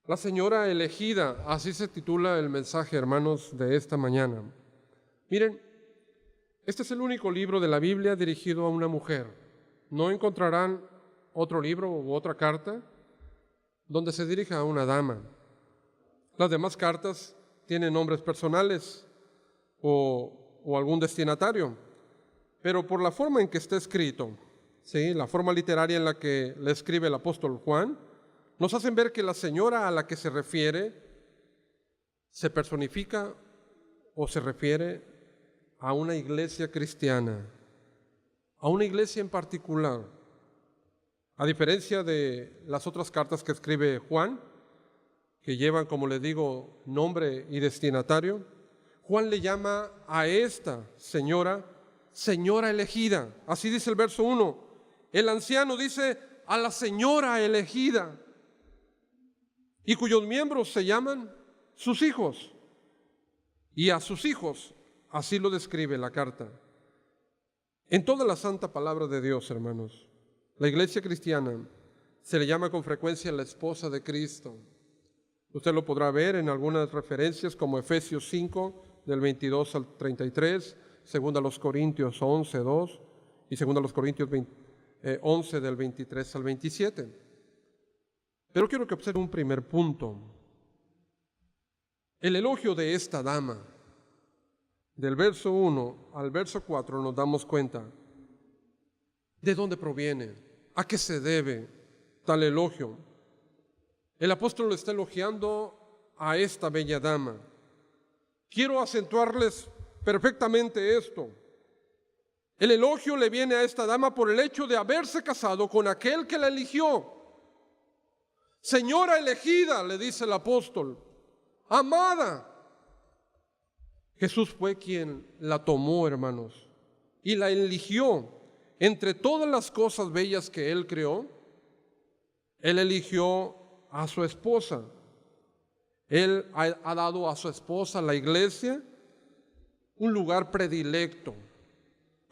La señora elegida, así se titula el mensaje, hermanos, de esta mañana. Miren, este es el único libro de la Biblia dirigido a una mujer. No encontrarán otro libro u otra carta donde se dirija a una dama. Las demás cartas tienen nombres personales o algún destinatario, pero por la forma en que está escrito, ¿sí?, la forma literaria en la que le escribe el apóstol Juan, nos hacen ver que la señora a la que se refiere se personifica o se refiere a una iglesia cristiana, a una iglesia en particular. A diferencia de las otras cartas que escribe Juan, que llevan, como les digo, nombre y destinatario, Juan le llama a esta señora, señora elegida. Así dice el verso 1. El anciano dice a la señora elegida, y cuyos miembros se llaman sus hijos. Y a sus hijos, así lo describe la carta. En toda la santa palabra de Dios, hermanos, la iglesia cristiana se le llama con frecuencia la esposa de Cristo. Usted lo podrá ver en algunas referencias como Efesios 5, del 22 al 33, 2 Corintios 11, 2 y 2 Corintios 11, del 23 al 27. Pero quiero que observe un primer punto. El elogio de esta dama, del verso 1 al verso 4, nos damos cuenta de dónde proviene, a qué se debe tal elogio. El apóstol está elogiando a esta bella dama. Quiero acentuarles perfectamente esto. El elogio le viene a esta dama por el hecho de haberse casado con aquel que la eligió. Señora elegida, le dice el apóstol, amada. Jesús fue quien la tomó, hermanos, y la eligió. Entre todas las cosas bellas que Él creó, Él eligió a su esposa. Él ha dado a su esposa, la iglesia, un lugar predilecto.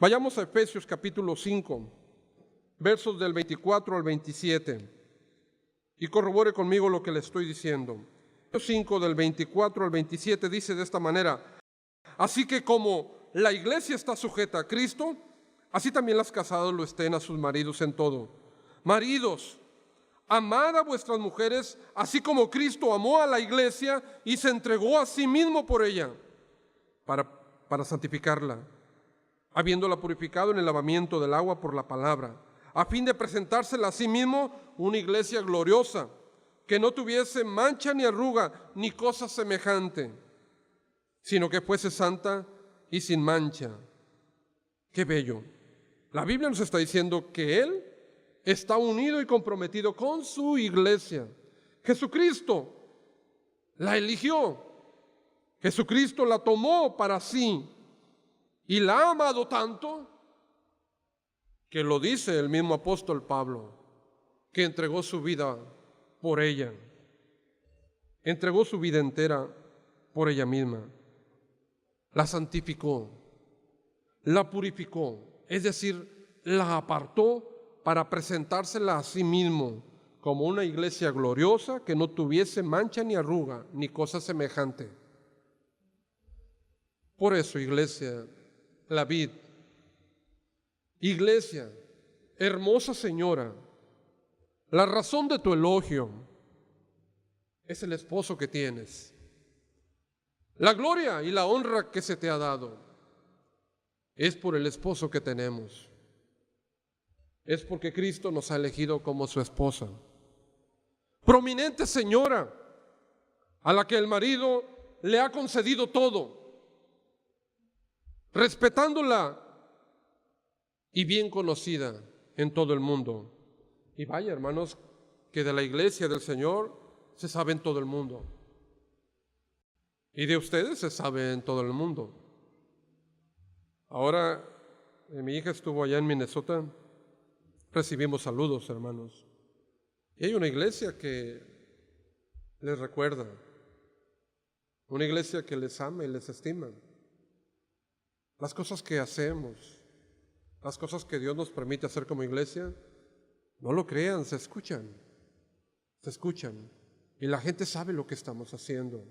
Vayamos a Efesios capítulo 5, versos del 24 al 27. Y corrobore conmigo lo que le estoy diciendo. Efesios 5, del 24 al 27, dice de esta manera: así que como la iglesia está sujeta a Cristo, así también las casadas lo estén a sus maridos en todo. Maridos, amad a vuestras mujeres, así como Cristo amó a la iglesia y se entregó a sí mismo por ella, para santificarla, habiéndola purificado en el lavamiento del agua por la palabra, a fin de presentársela a sí mismo una iglesia gloriosa, que no tuviese mancha ni arruga, ni cosa semejante, sino que fuese santa y sin mancha. ¡Qué bello! La Biblia nos está diciendo que Él está unido y comprometido con su iglesia. Jesucristo la eligió, Jesucristo la tomó para sí y la ha amado tanto que lo dice el mismo apóstol Pablo, que entregó su vida por ella, entregó su vida entera por ella misma. La santificó, la purificó, es decir, la apartó para presentársela a sí mismo como una iglesia gloriosa que no tuviese mancha ni arruga, ni cosa semejante. Por eso, iglesia, la vid, iglesia, hermosa señora, la razón de tu elogio es el esposo que tienes. La gloria y la honra que se te ha dado es por el esposo que tenemos. Es porque Cristo nos ha elegido como su esposa. Prominente señora, a la que el marido le ha concedido todo, respetándola y bien conocida en todo el mundo. Y vaya, hermanos, que de la iglesia del Señor se sabe en todo el mundo. Y de ustedes se sabe en todo el mundo. Ahora, mi hija estuvo allá en Minnesota, recibimos saludos, hermanos. Y hay una iglesia que les recuerda, una iglesia que les ama y les estima. Las cosas que hacemos, las cosas que Dios nos permite hacer como iglesia, no lo crean, se escuchan. Y la gente sabe lo que estamos haciendo.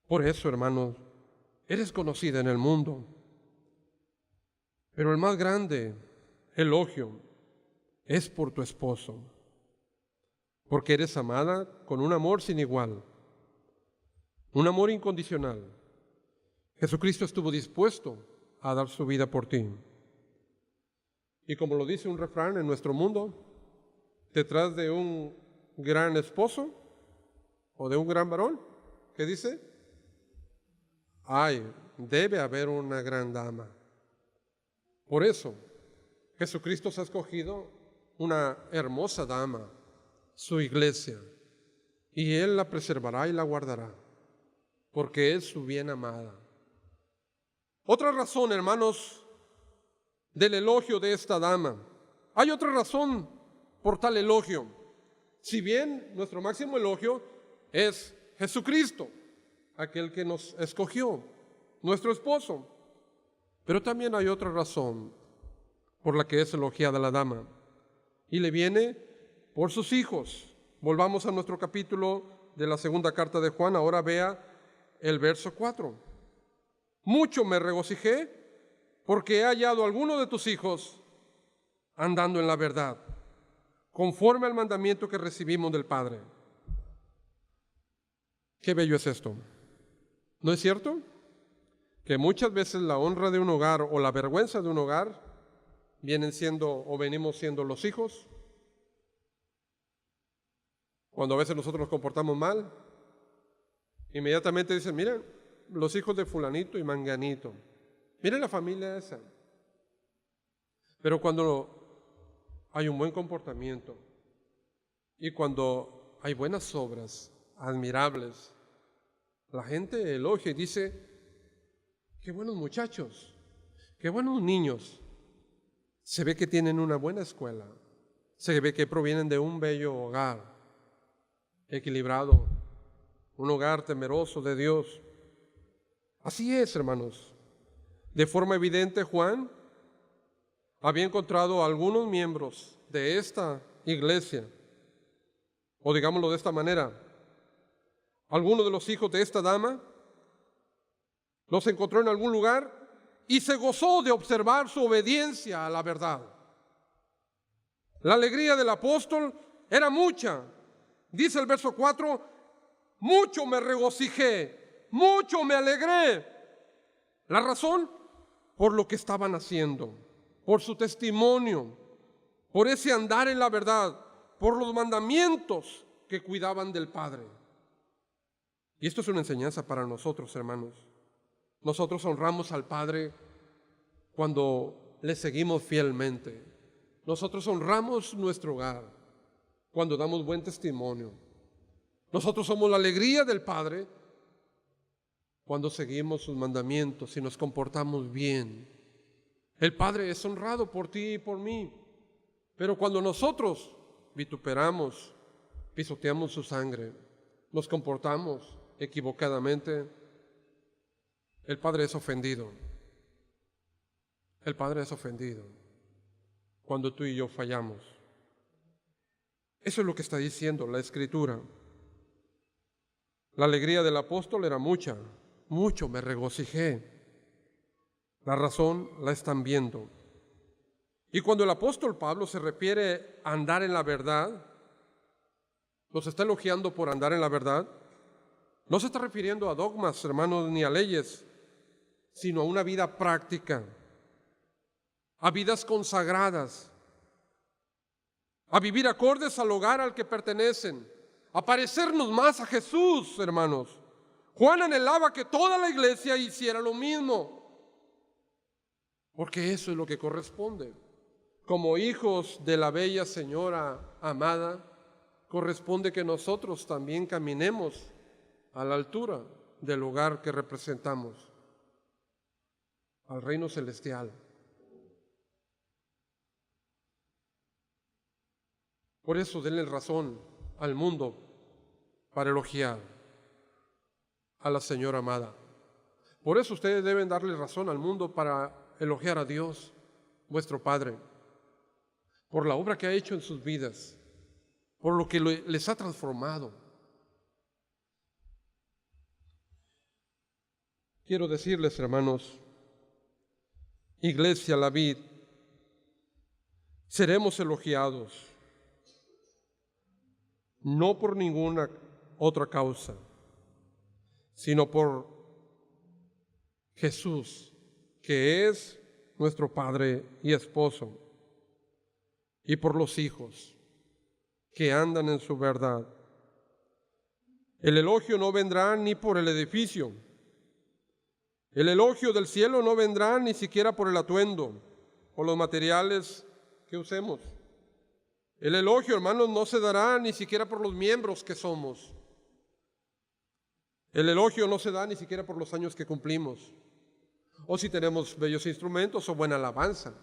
Por eso, hermanos, eres conocida en el mundo. Pero el más grande elogio es por tu esposo, porque eres amada con un amor sin igual, un amor incondicional. Jesucristo estuvo dispuesto a dar su vida por ti. Y como lo dice un refrán en nuestro mundo, detrás de un gran esposo o de un gran varón, ¿qué dice? Debe haber una gran dama. Por eso, Jesucristo se ha escogido una hermosa dama, su iglesia, y Él la preservará y la guardará, porque es su bien amada. Otra razón, hermanos, del elogio de esta dama. Hay otra razón por tal elogio. Si bien nuestro máximo elogio es Jesucristo, aquel que nos escogió, nuestro esposo, pero también hay otra razón por la que es elogiada la dama, y le viene por sus hijos. Volvamos a nuestro capítulo de la segunda carta de Juan. Ahora vea el verso 4. Mucho me regocijé porque he hallado a alguno de tus hijos andando en la verdad, conforme al mandamiento que recibimos del Padre. Qué bello es esto. ¿No es cierto? Que muchas veces la honra de un hogar o la vergüenza de un hogar vienen siendo o venimos siendo los hijos. Cuando a veces nosotros nos comportamos mal, inmediatamente dicen, miren, los hijos de fulanito y manganito. Miren la familia esa. Pero cuando hay un buen comportamiento y cuando hay buenas obras admirables, la gente elogia y dice, qué buenos muchachos, qué buenos niños. Se ve que tienen una buena escuela, se ve que provienen de un bello hogar, equilibrado, un hogar temeroso de Dios. Así es, hermanos. De forma evidente, Juan había encontrado a algunos miembros de esta iglesia, o digámoslo de esta manera, algunos de los hijos de esta dama los encontró en algún lugar y se gozó de observar su obediencia a la verdad. La alegría del apóstol era mucha. Dice el verso 4, mucho me regocijé, mucho me alegré. La razón, por lo que estaban haciendo, por su testimonio, por ese andar en la verdad, por los mandamientos que cuidaban del Padre. Y esto es una enseñanza para nosotros, hermanos. Nosotros honramos al Padre cuando le seguimos fielmente. Nosotros honramos nuestro hogar cuando damos buen testimonio. Nosotros somos la alegría del Padre cuando seguimos sus mandamientos y nos comportamos bien. El Padre es honrado por ti y por mí. Pero cuando nosotros vituperamos, pisoteamos su sangre, nos comportamos equivocadamente, el Padre es ofendido. El Padre es ofendido cuando tú y yo fallamos. Eso es lo que está diciendo la Escritura. La alegría del apóstol era mucha, mucho me regocijé. La razón la están viendo. Y cuando el apóstol Pablo se refiere a andar en la verdad, los está elogiando por andar en la verdad, no se está refiriendo a dogmas, hermanos, ni a leyes, sino a una vida práctica, a vidas consagradas, a vivir acordes al hogar al que pertenecen, a parecernos más a Jesús, hermanos. Juan anhelaba que toda la iglesia hiciera lo mismo, porque eso es lo que corresponde. Como hijos de la bella señora amada, corresponde que nosotros también caminemos a la altura del lugar que representamos, al reino celestial. Por eso denle razón al mundo para elogiar a la señora amada. Por eso ustedes deben darle razón al mundo para elogiar a Dios, vuestro Padre, por la obra que ha hecho en sus vidas, por lo que les ha transformado. Quiero decirles, hermanos, Iglesia La Vid, seremos elogiados, no por ninguna otra causa, sino por Jesús, que es nuestro Padre y Esposo, y por los hijos que andan en su verdad. El elogio no vendrá ni por el edificio. El elogio del cielo no vendrá ni siquiera por el atuendo o los materiales que usemos. El elogio, hermanos, no se dará ni siquiera por los miembros que somos. El elogio no se da ni siquiera por los años que cumplimos, o si tenemos bellos instrumentos o buena alabanza.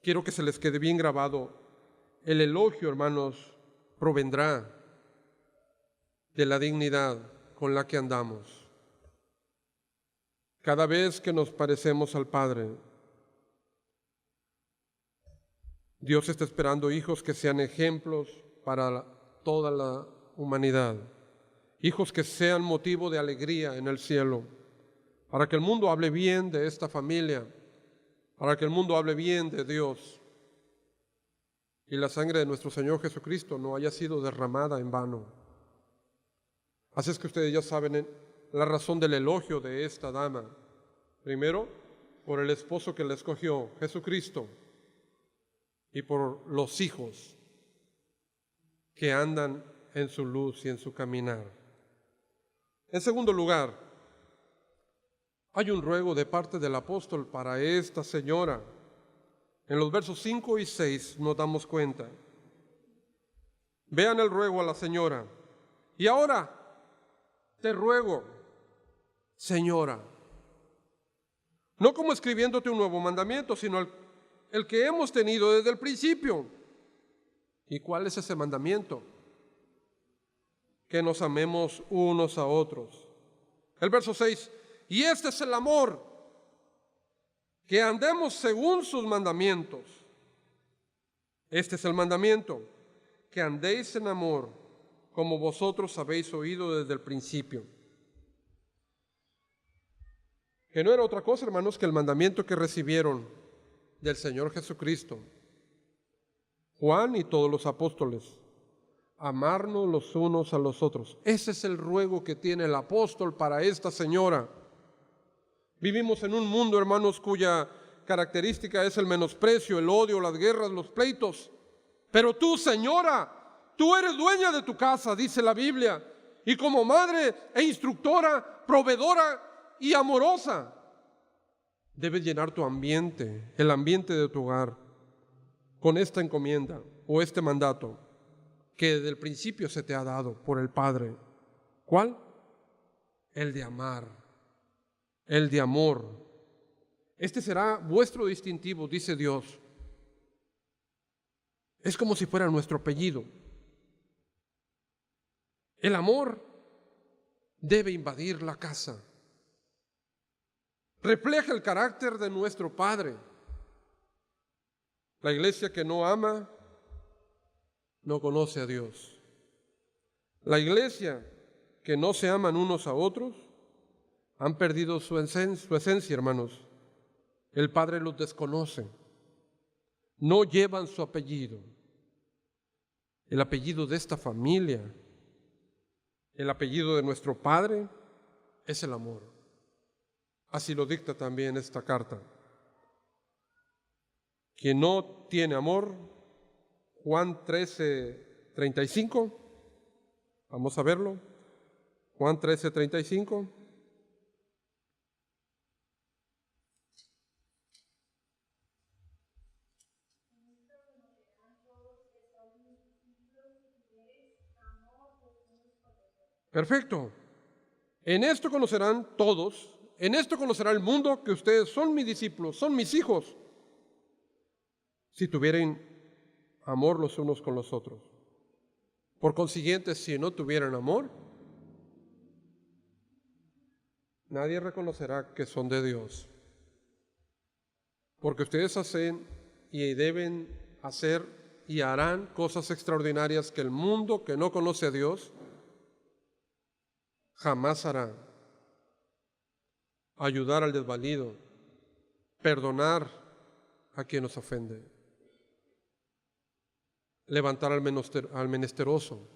Quiero que se les quede bien grabado. El elogio, hermanos, provendrá de la dignidad con la que andamos. Cada vez que nos parecemos al Padre, Dios está esperando hijos que sean ejemplos para toda la humanidad, hijos que sean motivo de alegría en el cielo, para que el mundo hable bien de esta familia, para que el mundo hable bien de Dios y la sangre de nuestro Señor Jesucristo no haya sido derramada en vano. Así es que ustedes ya saben la razón del elogio de esta dama. Primero, por el esposo que la escogió, Jesucristo, y por los hijos que andan en su luz y en su caminar. En segundo lugar, hay un ruego de parte del apóstol para esta señora. En los versos 5 y 6 nos damos cuenta. Vean el ruego a la señora. Y ahora te ruego, señora, no como escribiéndote un nuevo mandamiento, sino el que hemos tenido desde el principio. ¿Y cuál es ese mandamiento? Que nos amemos unos a otros. El verso 6, y este es el amor, que andemos según sus mandamientos. Este es el mandamiento, que andéis en amor, como vosotros habéis oído desde el principio. Que no era otra cosa, hermanos, que el mandamiento que recibieron del Señor Jesucristo, Juan y todos los apóstoles, amarnos los unos a los otros. Ese es el ruego que tiene el apóstol para esta señora. Vivimos en un mundo, hermanos, cuya característica es el menosprecio, el odio, las guerras, los pleitos. Pero tú, señora, tú eres dueña de tu casa, dice la Biblia, y como madre e instructora, proveedora y amorosa, debes llenar tu ambiente, el ambiente de tu hogar, con esta encomienda o este mandato que desde el principio se te ha dado por el Padre. ¿Cuál? El de amar, el de amor. Este será vuestro distintivo, dice Dios. Es como si fuera nuestro apellido. El amor debe invadir la casa. Refleja el carácter de nuestro Padre. La iglesia que no ama, no conoce a Dios. La iglesia que no se aman unos a otros, han perdido su esencia, hermanos. El Padre los desconoce. No llevan su apellido. El apellido de esta familia, el apellido de nuestro Padre, es el amor. Así lo dicta también esta carta. Quien no tiene amor, Juan 13:35, vamos a verlo. Juan 13:35. Perfecto. En esto conocerán todos, en esto conocerá el mundo que ustedes son mis discípulos, son mis hijos, si tuvieren amor los unos con los otros. Por consiguiente, si no tuvieran amor, nadie reconocerá que son de Dios. Porque ustedes hacen y deben hacer y harán cosas extraordinarias que el mundo que no conoce a Dios jamás hará. Ayudar al desvalido, perdonar a quien nos ofende, levantar al menesteroso,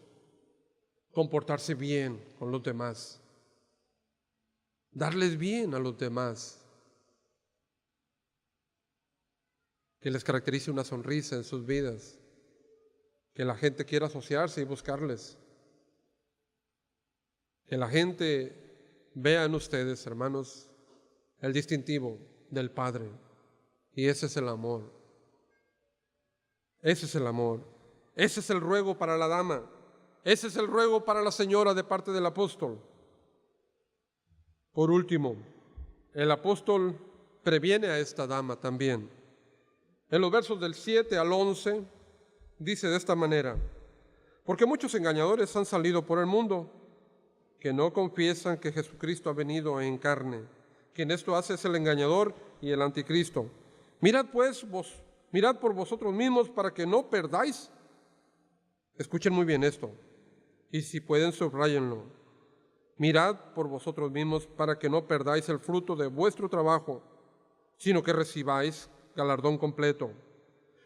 comportarse bien con los demás, darles bien a los demás, que les caracterice una sonrisa en sus vidas, que la gente quiera asociarse y buscarles, que la gente vea en ustedes, hermanos, el distintivo del Padre. Y ese es el amor. Ese es el amor. Ese es el ruego para la dama. Ese es el ruego para la señora de parte del apóstol. Por último, el apóstol previene a esta dama también. En los versos del 7 al 11 dice de esta manera: porque muchos engañadores han salido por el mundo, que no confiesan que Jesucristo ha venido en carne. Quien esto hace es el engañador y el anticristo. Mirad por vosotros mismos para que no perdáis. Escuchen muy bien esto, y si pueden subrayenlo. Mirad por vosotros mismos para que no perdáis el fruto de vuestro trabajo, sino que recibáis galardón completo.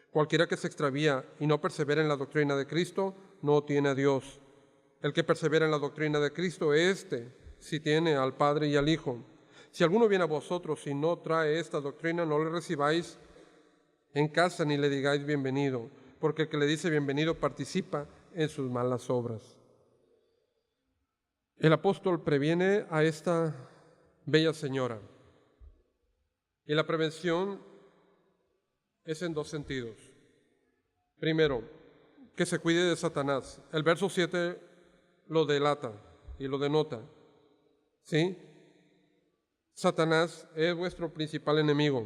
Cualquiera que se extravía y no persevera en la doctrina de Cristo, no tiene a Dios. El que persevera en la doctrina de Cristo, sí tiene al Padre y al Hijo. Si alguno viene a vosotros y no trae esta doctrina, no le recibáis en casa ni le digáis bienvenido, porque el que le dice bienvenido participa en sus malas obras. El apóstol previene a esta bella señora, y la prevención es en dos sentidos. Primero, que se cuide de Satanás. El verso 7 lo delata y lo denota. ¿Sí? Satanás es vuestro principal enemigo.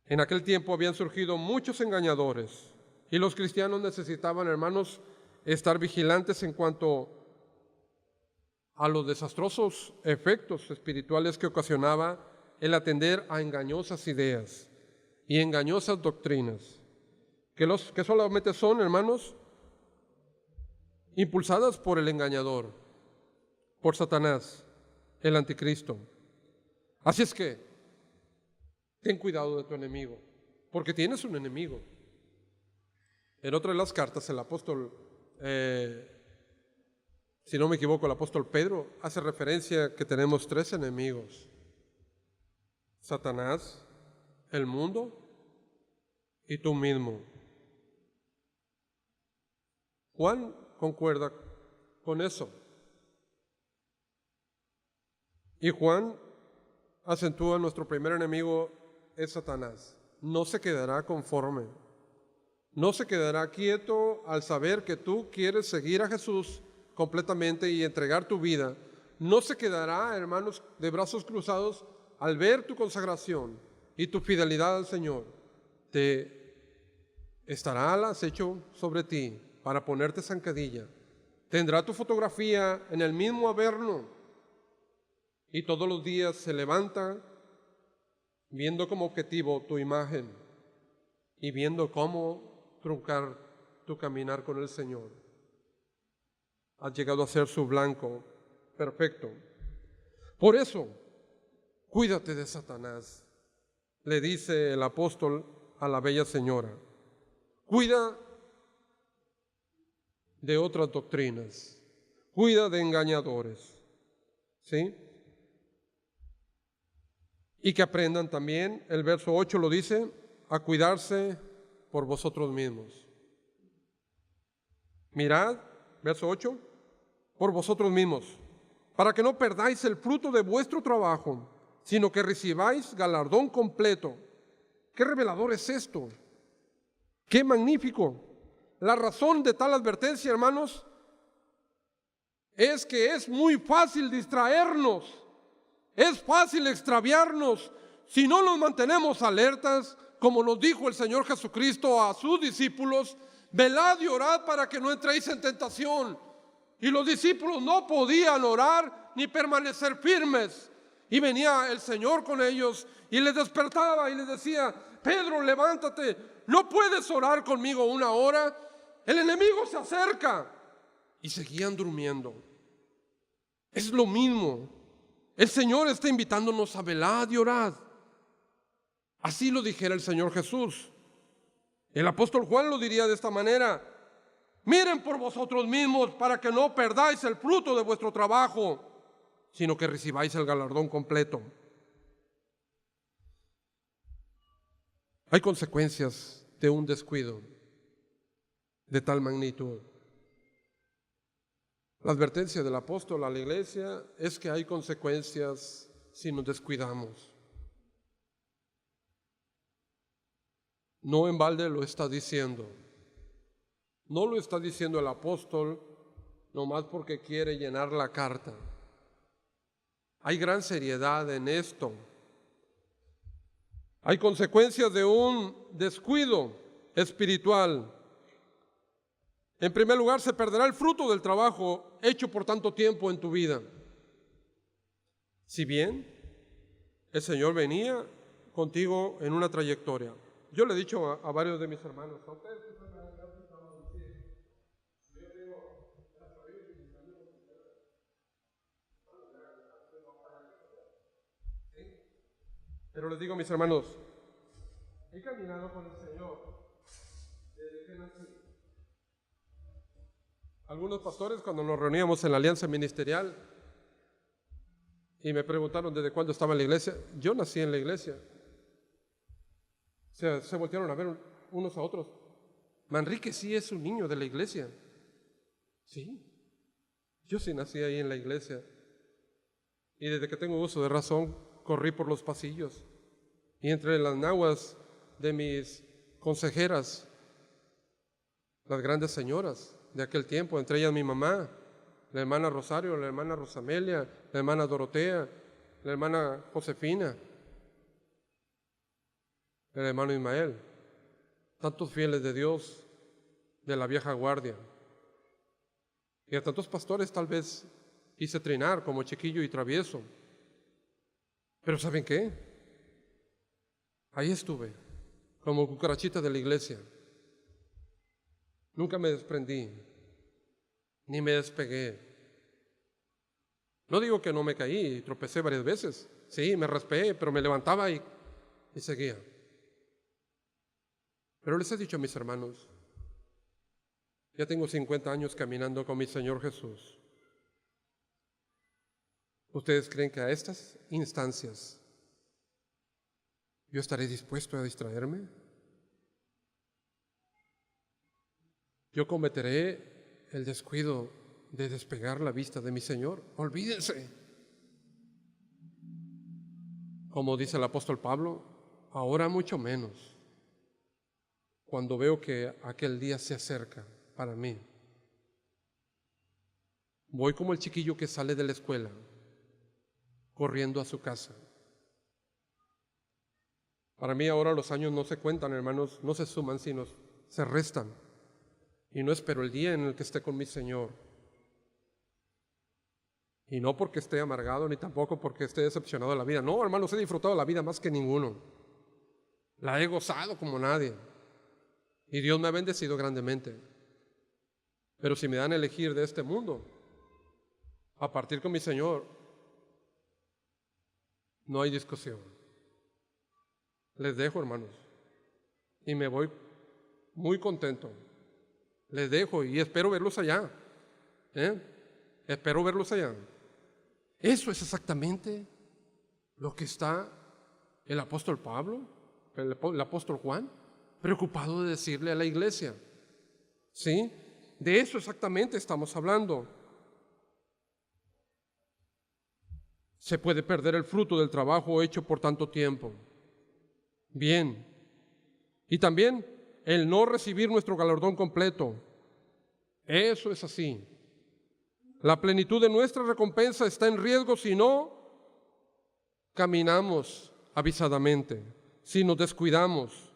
En aquel tiempo habían surgido muchos engañadores y los cristianos necesitaban, hermanos, estar vigilantes en cuanto a los desastrosos efectos espirituales que ocasionaba el atender a engañosas ideas y engañosas doctrinas, que solamente son, hermanos, impulsadas por el engañador, por Satanás, el anticristo. Así es que ten cuidado de tu enemigo, porque tienes un enemigo. En otra de las cartas, el apóstol, si no me equivoco, el apóstol Pedro hace referencia que tenemos 3 enemigos: Satanás, el mundo y tú mismo. Juan concuerda con eso. Y Juan acentúa: nuestro primer enemigo es Satanás. No se quedará conforme. No se quedará quieto al saber que tú quieres seguir a Jesús completamente y entregar tu vida. No se quedará, hermanos, de brazos cruzados al ver tu consagración y tu fidelidad al Señor. Estará al acecho sobre ti para ponerte zancadilla. Tendrá tu fotografía en el mismo averno y todos los días se levanta viendo como objetivo tu imagen y viendo cómo truncar tu caminar con el Señor. Has llegado a ser su blanco perfecto. Por eso, cuídate de Satanás, le dice el apóstol a la bella señora. Cuida de otras doctrinas, cuida de engañadores, ¿sí? Y que aprendan también, el verso 8 lo dice, a cuidarse por vosotros mismos. Mirad, verso 8, por vosotros mismos, para que no perdáis el fruto de vuestro trabajo, sino que recibáis galardón completo. ¿Qué revelador es esto? ¡Qué magnífico! La razón de tal advertencia, hermanos, es que es muy fácil distraernos, es fácil extraviarnos si no nos mantenemos alertas, como nos dijo el Señor Jesucristo a sus discípulos: velad y orad para que no entréis en tentación. Y los discípulos no podían orar ni permanecer firmes. Y venía el Señor con ellos y les despertaba y les decía: Pedro, levántate, ¿no puedes orar conmigo 1 hora? El enemigo se acerca. Y seguían durmiendo. Es lo mismo. El Señor está invitándonos a velar y orar. Así lo dijera el Señor Jesús. El apóstol Juan lo diría de esta manera: miren por vosotros mismos para que no perdáis el fruto de vuestro trabajo, sino que recibáis el galardón completo. Hay consecuencias de un descuido de tal magnitud. La advertencia del apóstol a la iglesia es que hay consecuencias si nos descuidamos. No en balde lo está diciendo. No lo está diciendo el apóstol nomás porque quiere llenar la carta. Hay gran seriedad en esto. Hay consecuencias de un descuido espiritual. En primer lugar, se perderá el fruto del trabajo hecho por tanto tiempo en tu vida. Si bien el Señor venía contigo en una trayectoria. Yo le he dicho a varios de mis hermanos, a ustedes que están en la pero les digo a mis hermanos, he caminado con el Señor desde que nací. Algunos pastores, cuando nos reuníamos en la alianza ministerial y me preguntaron desde cuándo estaba en la iglesia, yo nací en la iglesia. Se voltearon a ver unos a otros. Manrique sí es un niño de la iglesia. Sí, yo sí nací ahí en la iglesia. Y desde que tengo uso de razón, corrí por los pasillos. Y entre las naguas de mis consejeras, las grandes señoras de aquel tiempo, entre ellas mi mamá, la hermana Rosario, la hermana Rosamelia, la hermana Dorotea, la hermana Josefina, el hermano Ismael, tantos fieles de Dios de la vieja guardia. Y a tantos pastores tal vez hice trinar como chiquillo y travieso. Pero ¿saben qué? Ahí estuve, como cucarachita de la iglesia. Nunca me desprendí, ni me despegué. No digo que no me caí y tropecé varias veces. Sí, me raspé, pero me levantaba y seguía. Pero les he dicho a mis hermanos, ya tengo 50 años caminando con mi Señor Jesús. ¿Ustedes creen que a estas instancias yo estaré dispuesto a distraerme? Yo cometeré el descuido de despegar la vista de mi Señor. Olvídense. Como dice el apóstol Pablo, ahora mucho menos, cuando veo que aquel día se acerca para mí. Voy como el chiquillo que sale de la escuela, corriendo a su casa. Para mí ahora los años no se cuentan, hermanos, no se suman, sino se restan. Y no espero el día en el que esté con mi Señor. Y no porque esté amargado, ni tampoco porque esté decepcionado de la vida. No, hermanos, he disfrutado la vida más que ninguno. La he gozado como nadie. Y Dios me ha bendecido grandemente. Pero si me dan a elegir de este mundo, a partir con mi Señor, no hay discusión. Les dejo, hermanos. Y me voy muy contento. Les dejo y espero verlos allá. Espero verlos allá. Eso es exactamente lo que está el apóstol Pablo, el apóstol Juan, preocupado de decirle a la iglesia. ¿Sí? De eso exactamente estamos hablando. Se puede perder el fruto del trabajo hecho por tanto tiempo. Bien. Y también el no recibir nuestro galardón completo. Eso es así. La plenitud de nuestra recompensa está en riesgo si no caminamos avisadamente, si nos descuidamos.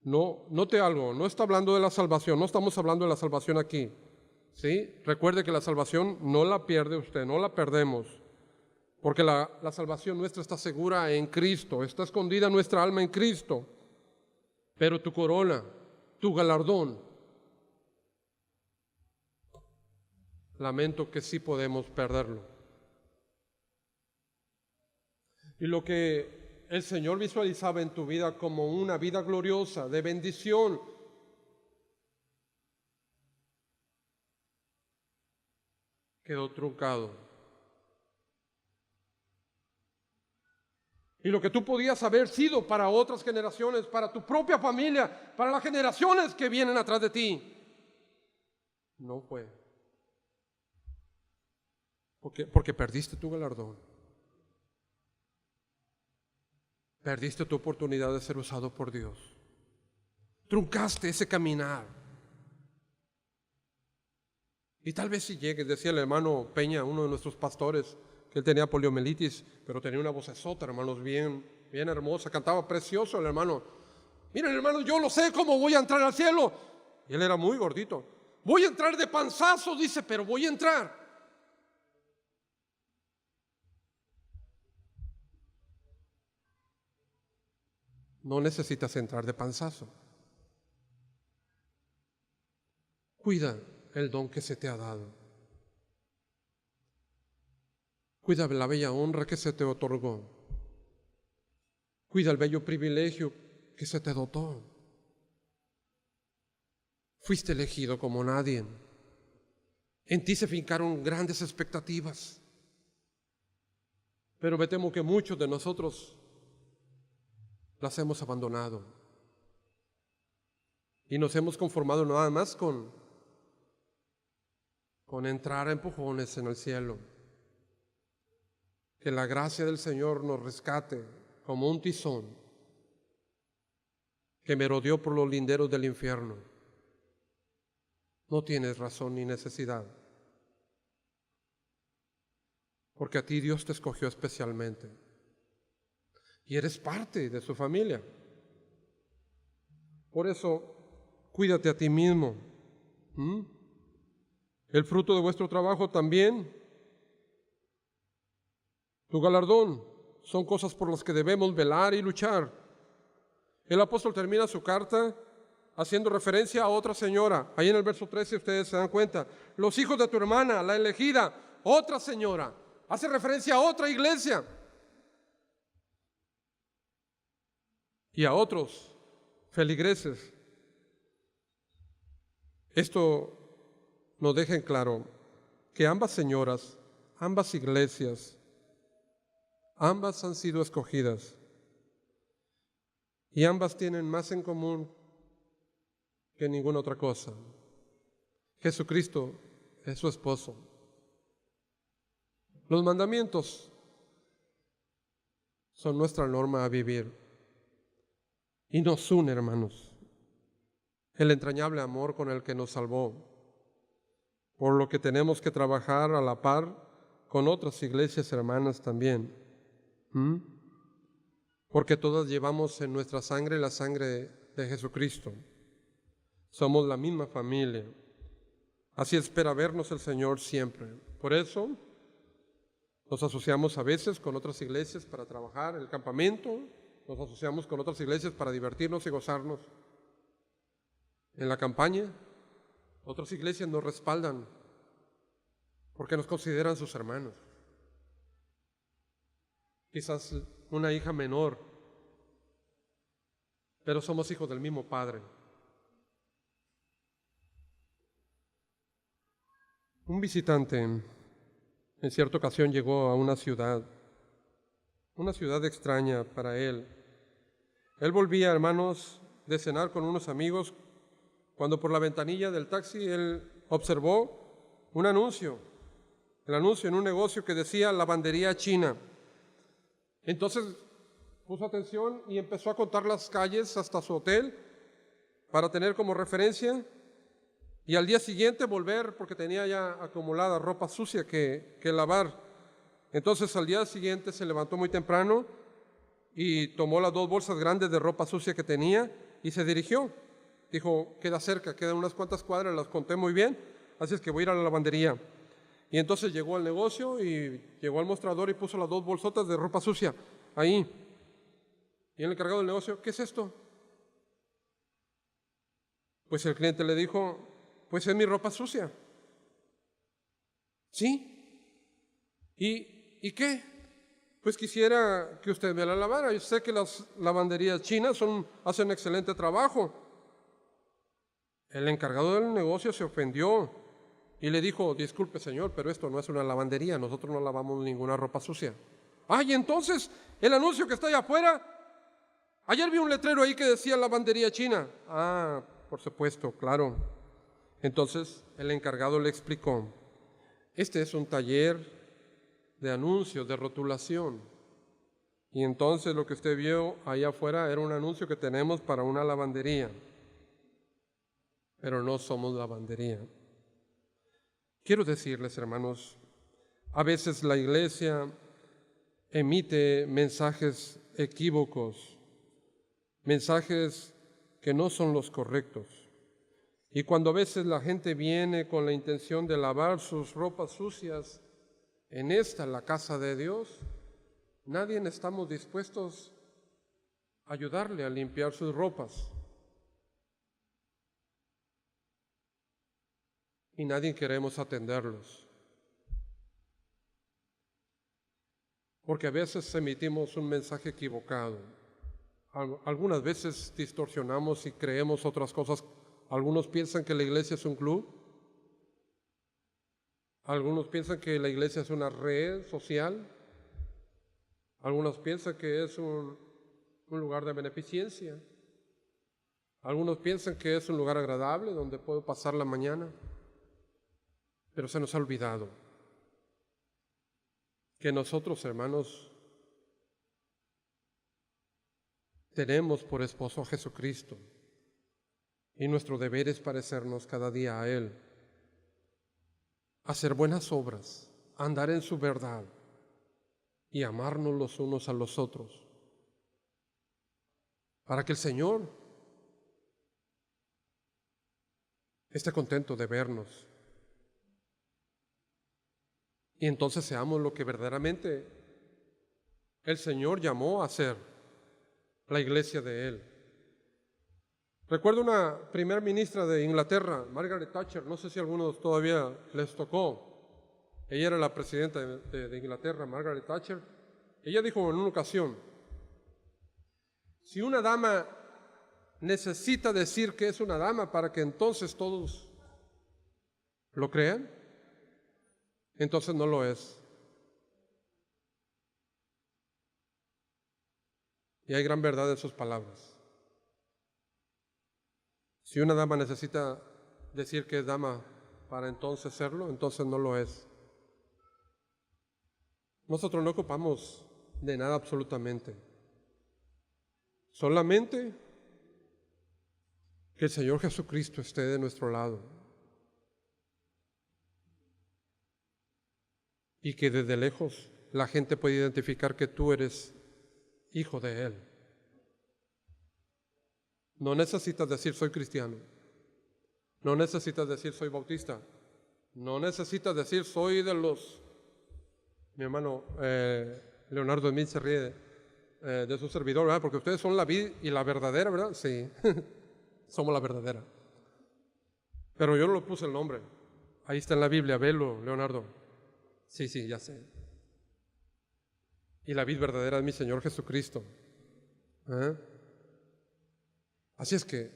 No, note algo, no está hablando de la salvación, no estamos hablando de la salvación aquí. ¿Sí? Recuerde que la salvación no la pierde usted, no la perdemos. Porque la salvación nuestra está segura en Cristo, está escondida nuestra alma en Cristo. Pero tu corona, tu galardón, lamento que sí podemos perderlo. Y lo que el Señor visualizaba en tu vida como una vida gloriosa, de bendición, quedó truncado. Y lo que tú podías haber sido para otras generaciones, para tu propia familia, para las generaciones que vienen atrás de ti, no fue. Porque perdiste tu galardón. Perdiste tu oportunidad de ser usado por Dios. Truncaste ese caminar. Y tal vez si llegues, decía el hermano Peña, uno de nuestros pastores, que él tenía poliomielitis, pero tenía una vocesota, hermanos, bien hermosa, cantaba precioso el hermano. Miren, hermano, yo lo sé cómo voy a entrar al cielo. Y él era muy gordito. Voy a entrar de panzazo, dice, pero voy a entrar. No necesitas entrar de panzazo. Cuida el don que se te ha dado. Cuida la bella honra que se te otorgó. Cuida el bello privilegio que se te dotó. Fuiste elegido como nadie. En ti se fincaron grandes expectativas. Pero me temo que muchos de nosotros las hemos abandonado. Y nos hemos conformado nada más con entrar a empujones en el cielo. Que la gracia del Señor nos rescate como un tizón que merodeó por los linderos del infierno. No tienes razón ni necesidad, porque a ti Dios te escogió especialmente y eres parte de su familia. Por eso, cuídate a ti mismo. El fruto de vuestro trabajo también, tu galardón, son cosas por las que debemos velar y luchar. El apóstol termina su carta haciendo referencia a otra señora. Ahí en el verso 13 ustedes se dan cuenta. Los hijos de tu hermana, la elegida, otra señora. Hace referencia a otra iglesia. Y a otros feligreses. Esto nos deja en claro que ambas señoras, ambas iglesias, ambas han sido escogidas y ambas tienen más en común que ninguna otra cosa. Jesucristo es su esposo. Los mandamientos son nuestra norma a vivir y nos une, hermanos, el entrañable amor con el que nos salvó, por lo que tenemos que trabajar a la par con otras iglesias hermanas también. Porque todas llevamos en nuestra sangre la sangre de Jesucristo. Somos la misma familia. Así espera vernos el Señor siempre. Por eso nos asociamos a veces con otras iglesias para trabajar en el campamento, nos asociamos con otras iglesias para divertirnos y gozarnos en la campaña. Otras iglesias nos respaldan porque nos consideran sus hermanos. Quizás una hija menor, pero somos hijos del mismo Padre. Un visitante en cierta ocasión llegó a una ciudad extraña para él. Él volvía, hermanos, de cenar con unos amigos, cuando por la ventanilla del taxi él observó un anuncio, el anuncio en un negocio que decía lavandería china. Entonces puso atención y empezó a contar las calles hasta su hotel para tener como referencia y al día siguiente volver porque tenía ya acumulada ropa sucia que lavar. Entonces al día siguiente se levantó muy temprano y tomó las 2 bolsas grandes de ropa sucia que tenía y se dirigió. Dijo, queda cerca, quedan unas cuantas cuadras, las conté muy bien, así es que voy a ir a la lavandería. Y entonces llegó al negocio y llegó al mostrador y puso las 2 bolsotas de ropa sucia ahí. Y el encargado del negocio, ¿qué es esto? Pues el cliente le dijo, pues es mi ropa sucia. ¿Sí? ¿Y qué? Pues quisiera que usted me la lavara. Yo sé que las lavanderías chinas hacen excelente trabajo. El encargado del negocio se ofendió y le dijo, disculpe señor, pero esto no es una lavandería, nosotros no lavamos ninguna ropa sucia. Y entonces, el anuncio que está allá afuera, ayer vi un letrero ahí que decía lavandería china. Por supuesto, claro. Entonces, el encargado le explicó, este es un taller de anuncios, de rotulación. Y entonces lo que usted vio allá afuera era un anuncio que tenemos para una lavandería. Pero no somos lavandería. Quiero decirles, hermanos, a veces la iglesia emite mensajes equívocos, mensajes que no son los correctos. Y cuando a veces la gente viene con la intención de lavar sus ropas sucias en la casa de Dios, nadie estamos dispuestos a ayudarle a limpiar sus ropas. Y nadie queremos atenderlos. Porque a veces emitimos un mensaje equivocado. Algunas veces distorsionamos y creemos otras cosas. Algunos piensan que la iglesia es un club. Algunos piensan que la iglesia es una red social. Algunos piensan que es un lugar de beneficencia. Algunos piensan que es un lugar agradable donde puedo pasar la mañana. Pero se nos ha olvidado que nosotros, hermanos, tenemos por esposo a Jesucristo y nuestro deber es parecernos cada día a Él, hacer buenas obras, andar en su verdad y amarnos los unos a los otros, para que el Señor esté contento de vernos. Y entonces seamos lo que verdaderamente el Señor llamó a ser la iglesia de Él. Recuerdo una primera ministra de Inglaterra, Margaret Thatcher, no sé si a algunos todavía les tocó. Ella era la presidenta de Inglaterra, Margaret Thatcher. Ella dijo en una ocasión, si una dama necesita decir que es una dama para que entonces todos lo crean, entonces no lo es. Y hay gran verdad en sus palabras. Si una dama necesita decir que es dama para entonces serlo, entonces no lo es. Nosotros no ocupamos de nada absolutamente. Solamente que el Señor Jesucristo esté de nuestro lado. Y que desde lejos la gente puede identificar que tú eres hijo de Él. No necesitas decir soy cristiano. No necesitas decir soy bautista. No necesitas decir soy de los... Mi hermano Leonardo Smith se ríe de su servidor, ¿verdad? Porque ustedes son la vid y la verdadera, ¿verdad? Sí, somos la verdadera. Pero yo no le puse el nombre. Ahí está en la Biblia, velo, Leonardo. Sí, ya sé. Y la vid verdadera es mi Señor Jesucristo. Así es que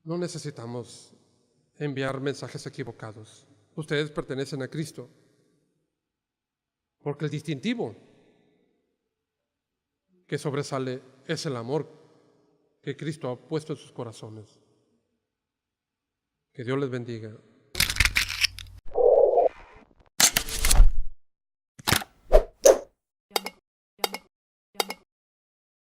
no necesitamos enviar mensajes equivocados. Ustedes pertenecen a Cristo. Porque el distintivo que sobresale es el amor que Cristo ha puesto en sus corazones. Que Dios les bendiga.